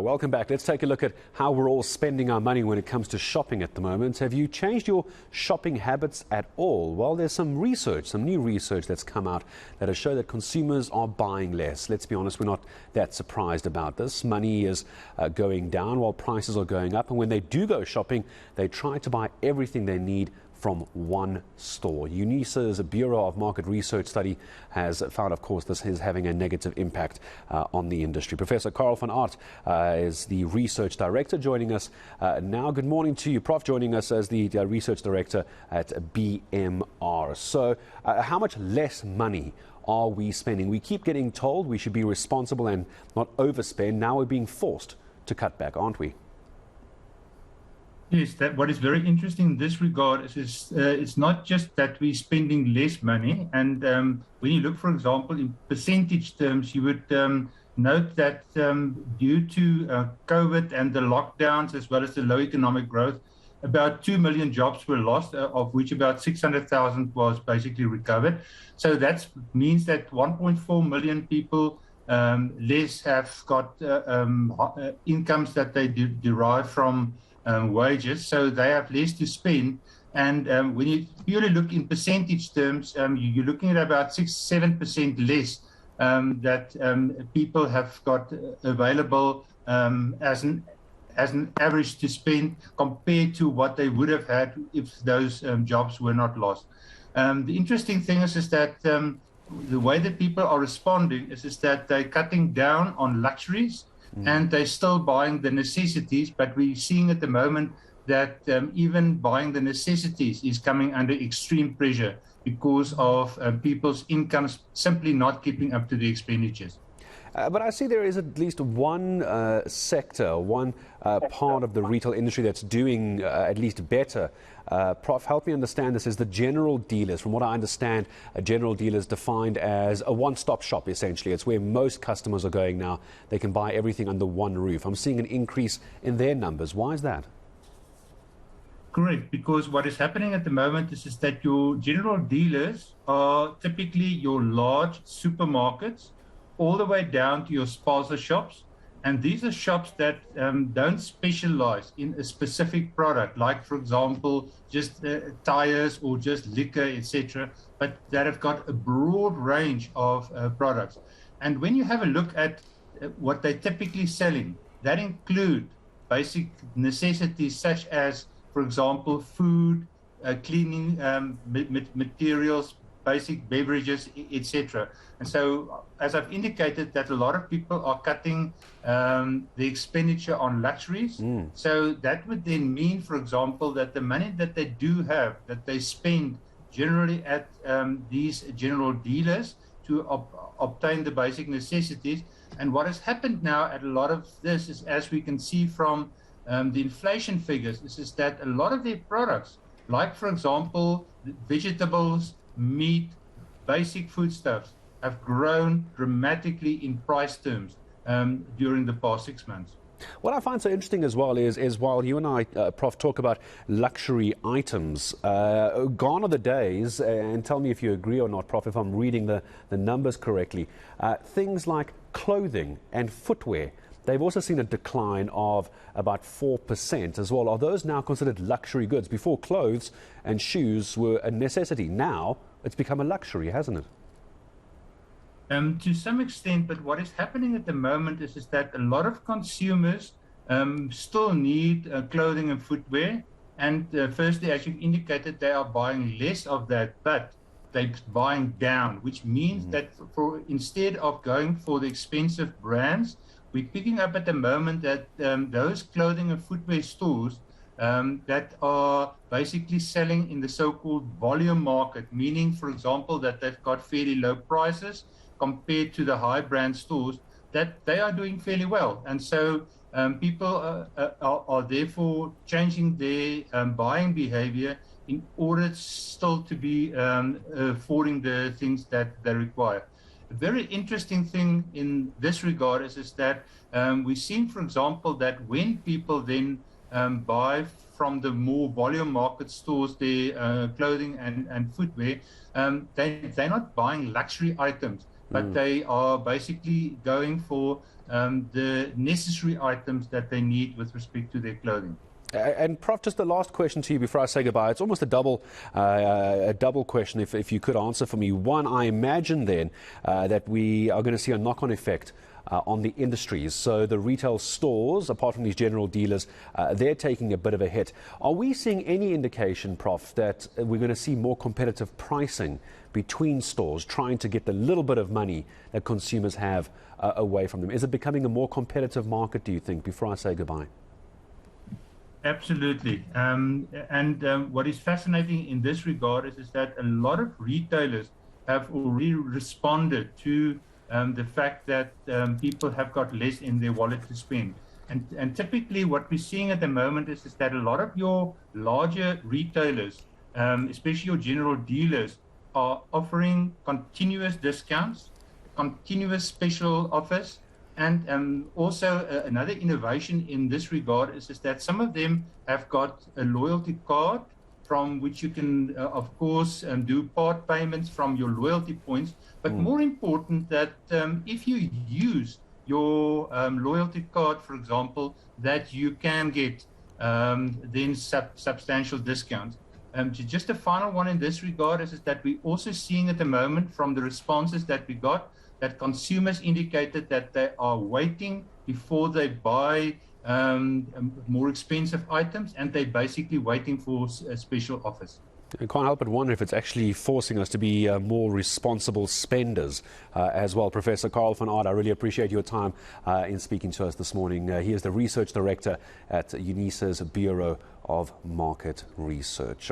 welcome back. Let's take a look at how we're all spending our money when it comes to shopping at the moment. Have you changed your shopping habits at all? Well, there's some new research that's come out that has shown that consumers are buying less. Let's be honest, we're not that surprised about this. Money is going down while prices are going up. And when they do go shopping, they try to buy everything they need from one store. UNISA's Bureau of Market Research study has found, of course, this is having a negative impact on the industry. Professor Carel van Aardt is the research director joining us now. Good morning to you, Prof, joining us as the research director at BMR. So how much less money are we spending? We keep getting told we should be responsible and not overspend. Now we're being forced to cut back, aren't we? Yes, what is very interesting in this regard is it's not just that we're spending less money. And when you look, for example, in percentage terms, you would note that due to COVID and the lockdowns, as well as the low economic growth, about 2 million jobs were lost, of which about 600,000 was basically recovered. So that means that 1.4 million people less have got incomes that they derive from wages, so they have less to spend. And when you purely look in percentage terms, you're looking at about 6-7% less that people have got available as an average to spend compared to what they would have had if those jobs were not lost. The interesting thing is that the way that people are responding is that they're cutting down on luxuries. And they're still buying the necessities, but we're seeing at the moment that even buying the necessities is coming under extreme pressure because of people's incomes simply not keeping up to the expenditures. But I see there is at least one sector, one part of the retail industry that's doing at least better. Prof, help me understand this. Is the general dealers, from what I understand, a general dealer is defined as a one-stop shop, essentially. It's where most customers are going now. They can buy everything under one roof. I'm seeing an increase in their numbers. Why is that? Correct, because what is happening at the moment is that your general dealers are typically your large supermarkets, all the way down to your spaza shops. And these are shops that don't specialize in a specific product, like, for example, just tires or just liquor, etc., but that have got a broad range of products. And when you have a look at what they're typically selling, that include basic necessities such as, for example, food, cleaning materials, basic beverages, etc. And so, as I've indicated, that a lot of people are cutting the expenditure on luxuries. So that would then mean, for example, that the money that they do have, that they spend generally at these general dealers to obtain the basic necessities. And what has happened now at a lot of this is, as we can see from the inflation figures, is that a lot of their products, like, for example, vegetables, meat, basic foodstuffs, have grown dramatically in price terms during the past 6 months. What I find so interesting as well is while you and I, Prof, talk about luxury items, gone are the days, and tell me if you agree or not, Prof, if I'm reading the numbers correctly, things like clothing and footwear, they've also seen a decline of about 4% as well. Are those now considered luxury goods? Before, clothes and shoes were a necessity. Now it's become a luxury, hasn't it? To some extent, but what is happening at the moment is that a lot of consumers still need clothing and footwear. And firstly, as you've indicated, they are buying less of that, but they're buying down, which means that instead of going for the expensive brands, we're picking up at the moment that those clothing and footwear stores that are basically selling in the so-called volume market, meaning, for example, that they've got fairly low prices compared to the high brand stores, that they are doing fairly well. And so people are therefore changing their buying behavior in order still to be affording the things that they require. A very interesting thing in this regard is that we've seen, for example, that when people then buy from the more volume market stores their clothing and footwear, they're not buying luxury items, but they are basically going for the necessary items that they need with respect to their clothing. And Prof, just the last question to you before I say goodbye. It's almost a double question, if you could answer for me. One, I imagine then that we are going to see a knock-on effect on the industries. So the retail stores, apart from these general dealers, they're taking a bit of a hit. Are we seeing any indication, Prof, that we're going to see more competitive pricing between stores, trying to get the little bit of money that consumers have away from them? Is it becoming a more competitive market, do you think, before I say goodbye? Absolutely. What is fascinating in this regard is that a lot of retailers have already responded to the fact that people have got less in their wallet to spend. And typically what we're seeing at the moment is that a lot of your larger retailers, especially your general dealers, are offering continuous discounts, continuous special offers. And also another innovation in this regard is that some of them have got a loyalty card from which you can, of course, do part payments from your loyalty points. But more important, that if you use your loyalty card, for example, that you can get then substantial discounts. Just a final one in this regard is that we're also seeing at the moment from the responses that we got, that consumers indicated that they are waiting before they buy more expensive items, and they're basically waiting for special offers. I can't help but wonder if it's actually forcing us to be more responsible spenders as well. Professor Carel van Aardt, I really appreciate your time in speaking to us this morning. He is the Research Director at eNCA's Bureau of Market Research.